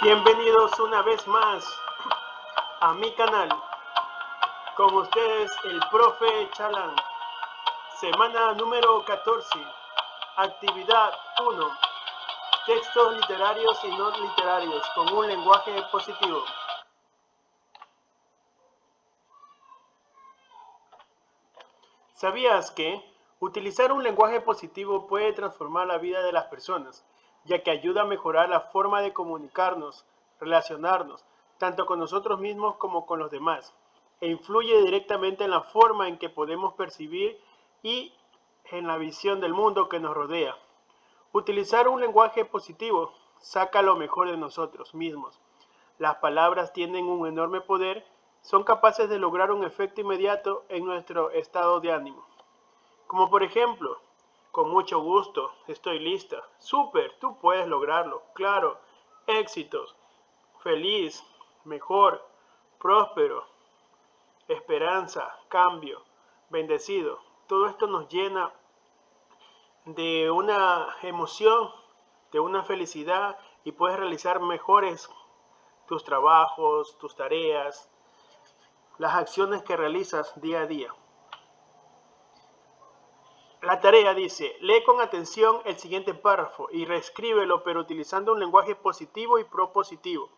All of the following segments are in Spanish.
Bienvenidos una vez más a mi canal. Con ustedes el profe Chalán. Semana número 14. Actividad 1. Textos literarios y no literarios con un lenguaje positivo. ¿Sabías que utilizar un lenguaje positivo puede transformar la vida de las personas, ya que ayuda a mejorar la forma de comunicarnos, relacionarnos, tanto con nosotros mismos como con los demás, e influye directamente en la forma en que podemos percibir y en la visión del mundo que nos rodea? Utilizar un lenguaje positivo saca lo mejor de nosotros mismos. Las palabras tienen un enorme poder, son capaces de lograr un efecto inmediato en nuestro estado de ánimo. Como por ejemplo, con mucho gusto, estoy lista, súper, tú puedes lograrlo, claro, éxitos, feliz, mejor, próspero, esperanza, cambio, bendecido. Todo esto nos llena de una emoción, de una felicidad y puedes realizar mejores tus trabajos, tus tareas, las acciones que realizas día a día. La tarea dice, lee con atención el siguiente párrafo y reescríbelo, pero utilizando un lenguaje positivo y propositivo.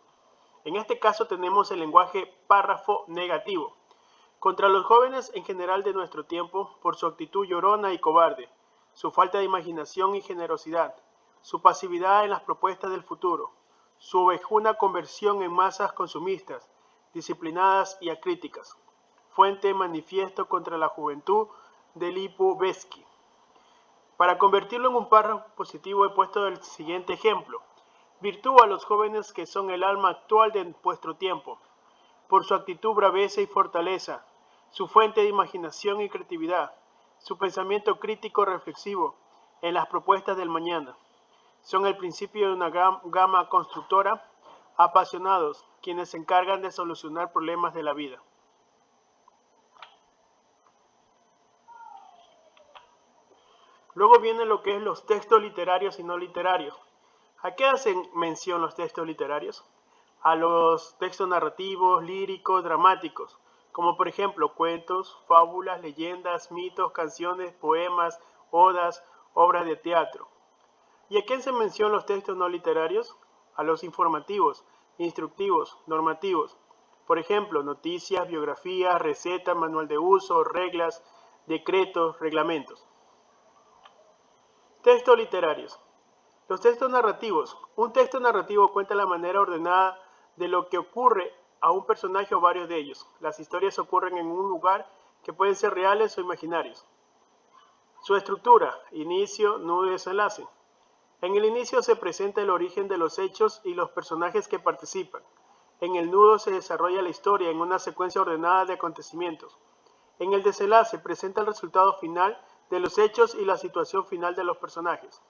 En este caso tenemos el lenguaje párrafo negativo. Contra los jóvenes en general de nuestro tiempo, por su actitud llorona y cobarde, su falta de imaginación y generosidad, su pasividad en las propuestas del futuro, su ovejuna conversión en masas consumistas, disciplinadas y acríticas. Fuente manifiesto contra la juventud de Lipovetsky. Para convertirlo en un párrafo positivo he puesto el siguiente ejemplo. Virtud a los jóvenes que son el alma actual de vuestro tiempo, por su actitud, braveza y fortaleza, su fuente de imaginación y creatividad, su pensamiento crítico reflexivo en las propuestas del mañana. Son el principio de una gama constructora, apasionados, quienes se encargan de solucionar problemas de la vida. Luego vienen lo que es los textos literarios y no literarios. ¿A qué hacen mención los textos literarios? A los textos narrativos, líricos, dramáticos, como por ejemplo cuentos, fábulas, leyendas, mitos, canciones, poemas, odas, obras de teatro. ¿Y a quién se mencionan los textos no literarios? A los informativos, instructivos, normativos. Por ejemplo, noticias, biografías, recetas, manual de uso, reglas, decretos, reglamentos. Textos literarios. Los textos narrativos. Un texto narrativo cuenta la manera ordenada de lo que ocurre a un personaje o varios de ellos. Las historias ocurren en un lugar que pueden ser reales o imaginarios. Su estructura, inicio, nudo y desenlace. En el inicio se presenta el origen de los hechos y los personajes que participan. En el nudo se desarrolla la historia en una secuencia ordenada de acontecimientos. En el desenlace presenta el resultado final de los hechos y la situación final de los personajes.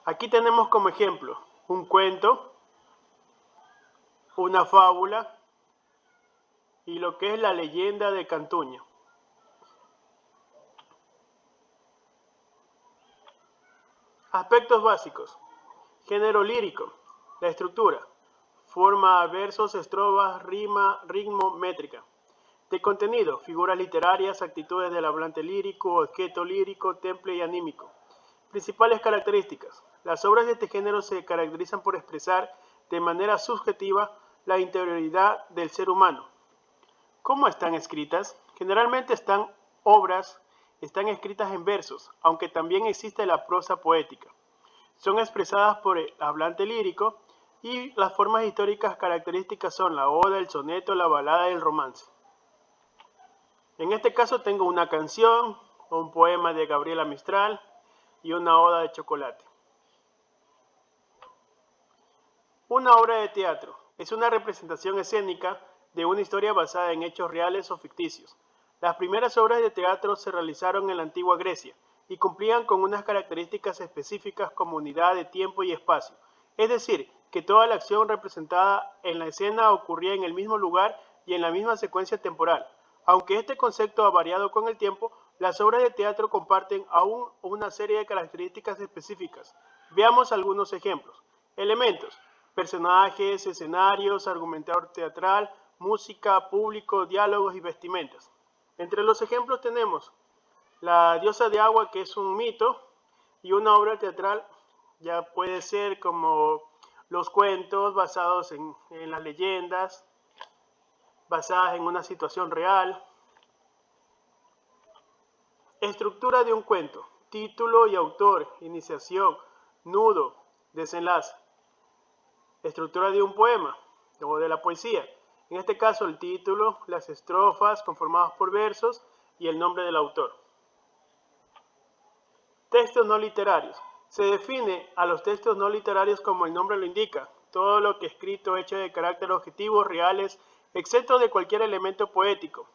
Aquí tenemos como ejemplo un cuento, una fábula y lo que es la leyenda de Cantuño. Aspectos básicos. Género lírico. La estructura. Forma, versos, estrofas, rima, ritmo, métrica. De contenido. Figuras literarias, actitudes del hablante lírico, objeto lírico, temple y anímico. Principales características. Las obras de este género se caracterizan por expresar de manera subjetiva la interioridad del ser humano. ¿Cómo están escritas? Generalmente están escritas en versos, aunque también existe la prosa poética. Son expresadas por el hablante lírico y las formas históricas características son la oda, el soneto, la balada y el romance. En este caso tengo una canción, un poema de Gabriela Mistral y una oda de chocolate. Una obra de teatro es una representación escénica de una historia basada en hechos reales o ficticios. Las primeras obras de teatro se realizaron en la antigua Grecia y cumplían con unas características específicas como unidad de tiempo y espacio, es decir, que toda la acción representada en la escena ocurría en el mismo lugar y en la misma secuencia temporal. Aunque este concepto ha variado con el tiempo, las obras de teatro comparten aún una serie de características específicas. Veamos algunos ejemplos. Elementos. personajes, escenarios, argumentador teatral, música, público, diálogos y vestimentas. Entre los ejemplos tenemos La diosa de agua, que es un mito, y una obra teatral ya puede ser como los cuentos basados en las leyendas, basadas en una situación real. Estructura de un cuento: título y autor, iniciación, nudo, desenlace. Estructura de un poema o de la poesía: en este caso el título, las estrofas conformadas por versos y el nombre del autor. Textos no literarios: se define a los textos no literarios como el nombre lo indica, todo lo que escrito hecho de carácter objetivo, reales, excepto de cualquier elemento poético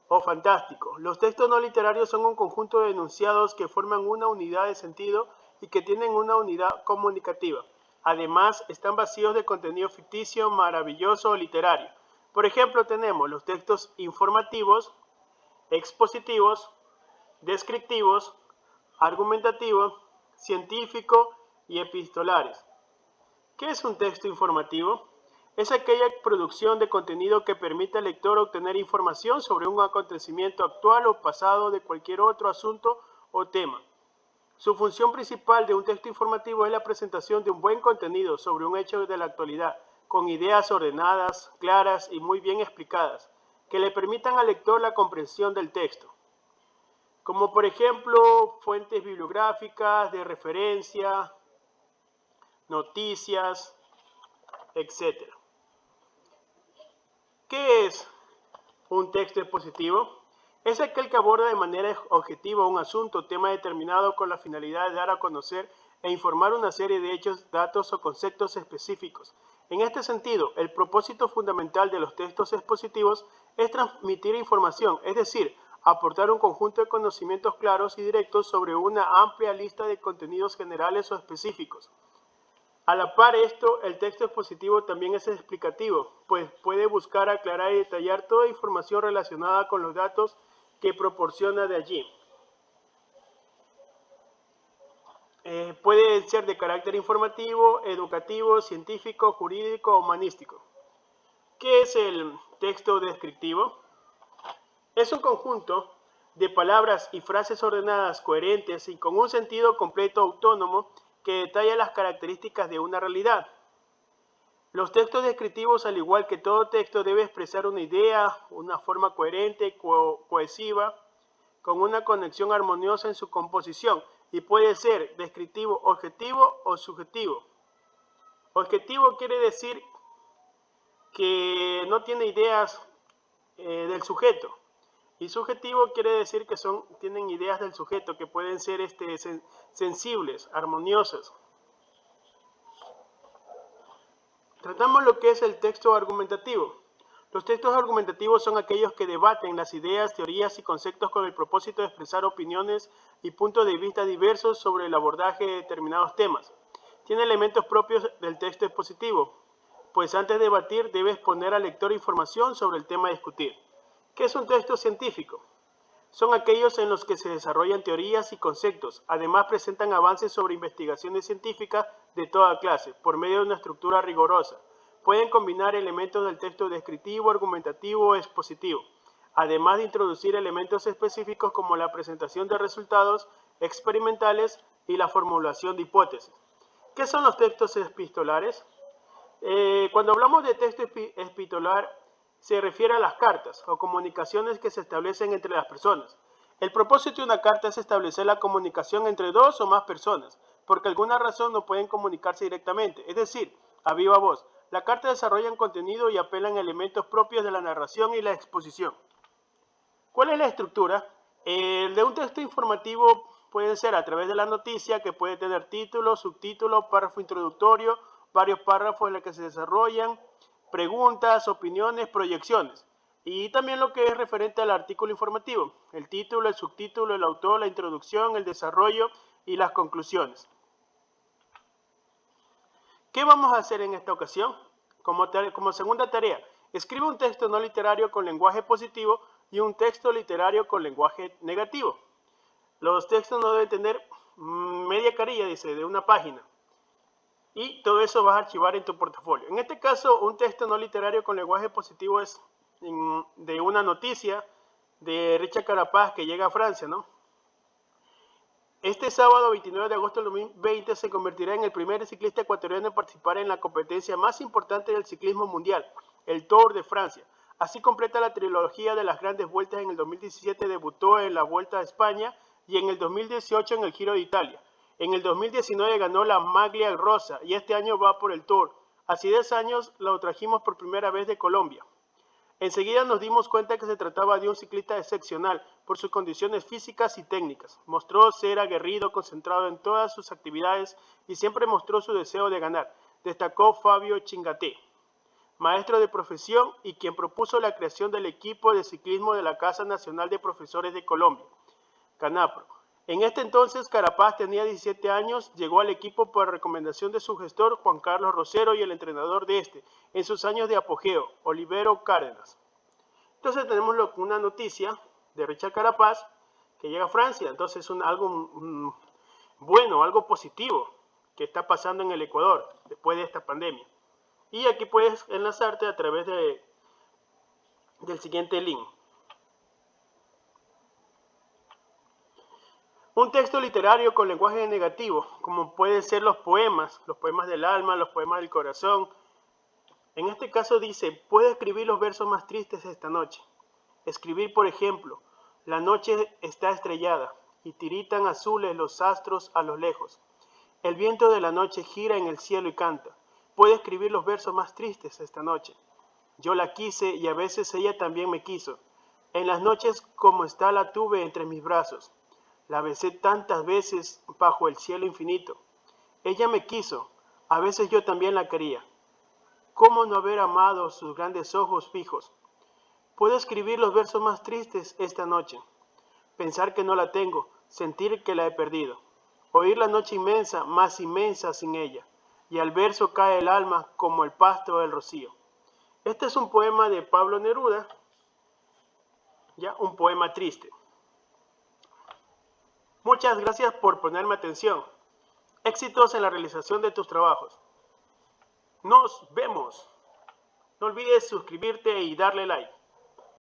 o fantástico. Los textos no literarios son un conjunto de enunciados que forman una unidad de sentido y que tienen una unidad comunicativa. Además, están vacíos de contenido ficticio, maravilloso o literario. Por ejemplo, tenemos los textos informativos, expositivos, descriptivos, argumentativos, científicos y epistolares. ¿Qué es un texto informativo? Es aquella producción de contenido que permite al lector obtener información sobre un acontecimiento actual o pasado de cualquier otro asunto o tema. Su función principal de un texto informativo es la presentación de un buen contenido sobre un hecho de la actualidad, con ideas ordenadas, claras y muy bien explicadas, que le permitan al lector la comprensión del texto. Como por ejemplo, fuentes bibliográficas, de referencia, noticias, etc. ¿Qué es un texto expositivo? Es aquel que aborda de manera objetiva un asunto o tema determinado con la finalidad de dar a conocer e informar una serie de hechos, datos o conceptos específicos. En este sentido, el propósito fundamental de los textos expositivos es transmitir información, es decir, aportar un conjunto de conocimientos claros y directos sobre una amplia lista de contenidos generales o específicos. A la par esto, el texto expositivo también es explicativo, pues puede buscar aclarar y detallar toda información relacionada con los datos que proporciona de allí. Puede ser de carácter informativo, educativo, científico, jurídico o humanístico. ¿Qué es el texto descriptivo? Es un conjunto de palabras y frases ordenadas, coherentes y con un sentido completo autónomo que detalla las características de una realidad. Los textos descriptivos, al igual que todo texto, debe expresar una idea, una forma coherente, cohesiva, con una conexión armoniosa en su composición, y puede ser descriptivo objetivo o subjetivo. Objetivo quiere decir que no tiene ideas del sujeto, y subjetivo quiere decir que tienen ideas del sujeto, que pueden ser sensibles, armoniosas. Tratamos lo que es el texto argumentativo. Los textos argumentativos son aquellos que debaten las ideas, teorías y conceptos con el propósito de expresar opiniones y puntos de vista diversos sobre el abordaje de determinados temas. Tiene elementos propios del texto expositivo, pues antes de debatir debe exponer al lector información sobre el tema a discutir. ¿Qué es un texto científico? Son aquellos en los que se desarrollan teorías y conceptos. Además, presentan avances sobre investigaciones científicas de toda clase, por medio de una estructura rigurosa. Pueden combinar elementos del texto descriptivo, argumentativo o expositivo, además de introducir elementos específicos como la presentación de resultados experimentales y la formulación de hipótesis. ¿Qué son los textos epistolares? Cuando hablamos de texto epistolar, se refiere a las cartas o comunicaciones que se establecen entre las personas. El propósito de una carta es establecer la comunicación entre dos o más personas, porque alguna razón no pueden comunicarse directamente, es decir, a viva voz. La carta desarrolla un contenido y apela a elementos propios de la narración y la exposición. ¿Cuál es la estructura? El de un texto informativo puede ser a través de la noticia, que puede tener título, subtítulo, párrafo introductorio, varios párrafos en los que se desarrollan preguntas, opiniones, proyecciones. Y también lo que es referente al artículo informativo, el título, el subtítulo, el autor, la introducción, el desarrollo y las conclusiones. ¿Qué vamos a hacer en esta ocasión? Como segunda tarea, escribe un texto no literario con lenguaje positivo y un texto literario con lenguaje negativo. Los textos no deben tener media carilla, dice, de una página. y todo eso vas a archivar en tu portafolio. En este caso, un texto no literario con lenguaje positivo es de una noticia de Richard Carapaz que llega a Francia, ¿no? Este sábado 29 de agosto del 2020 se convertirá en el primer ciclista ecuatoriano en participar en la competencia más importante del ciclismo mundial, el Tour de Francia. Así completa la trilogía de las grandes vueltas. En el 2017 debutó en la Vuelta a España y en el 2018 en el Giro de Italia. En el 2019 ganó la Maglia Rosa y este año va por el Tour. Hace 10 años lo trajimos por primera vez de Colombia. Enseguida nos dimos cuenta que se trataba de un ciclista excepcional por sus condiciones físicas y técnicas. Mostró ser aguerrido, concentrado en todas sus actividades y siempre mostró su deseo de ganar, destacó Fabio Chingaté, maestro de profesión y quien propuso la creación del equipo de ciclismo de la Casa Nacional de Profesores de Colombia, CANAPRO. En este entonces Carapaz tenía 17 años, llegó al equipo por recomendación de su gestor Juan Carlos Rosero y el entrenador de este, en sus años de apogeo, Olivero Cárdenas. Entonces tenemos una noticia de Richard Carapaz que llega a Francia, entonces es algo bueno, algo positivo que está pasando en el Ecuador después de esta pandemia. Y aquí puedes enlazarte a través del siguiente link. Un texto literario con lenguaje negativo, como pueden ser los poemas del alma, los poemas del corazón. En este caso dice, puedo escribir los versos más tristes esta noche. Escribir, por ejemplo, la noche está estrellada y tiritan azules los astros a lo lejos. El viento de la noche gira en el cielo y canta. Puedo escribir los versos más tristes esta noche. Yo la quise y a veces ella también me quiso. En las noches como está la tuve entre mis brazos. La besé tantas veces bajo el cielo infinito. Ella me quiso, a veces yo también la quería. ¿Cómo no haber amado sus grandes ojos fijos? Puedo escribir los versos más tristes esta noche. Pensar que no la tengo, sentir que la he perdido. Oír la noche inmensa, más inmensa sin ella. Y al verso cae el alma como el pasto del rocío. Este es un poema de Pablo Neruda, ya un poema triste. Muchas gracias por ponerme atención. Éxitos en la realización de tus trabajos. Nos vemos. No olvides suscribirte y darle like.